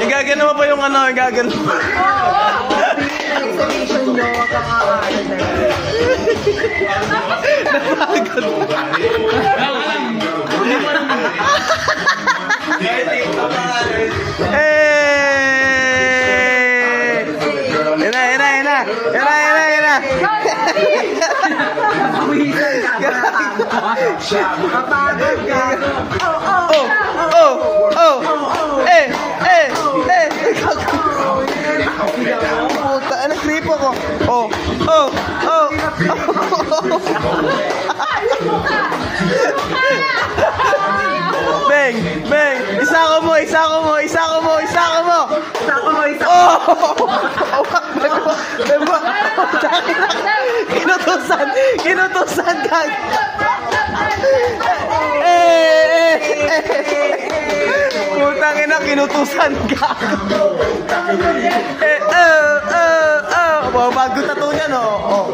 Igagano mo pa yung ano, igagano. Exhibition nyo, Napagod. Puta, ano kripo ko? Beng, beng, isa ko mo. Kinutusan ka. Putang ina, kinutusan ka. Bago tattoo niyan, oh.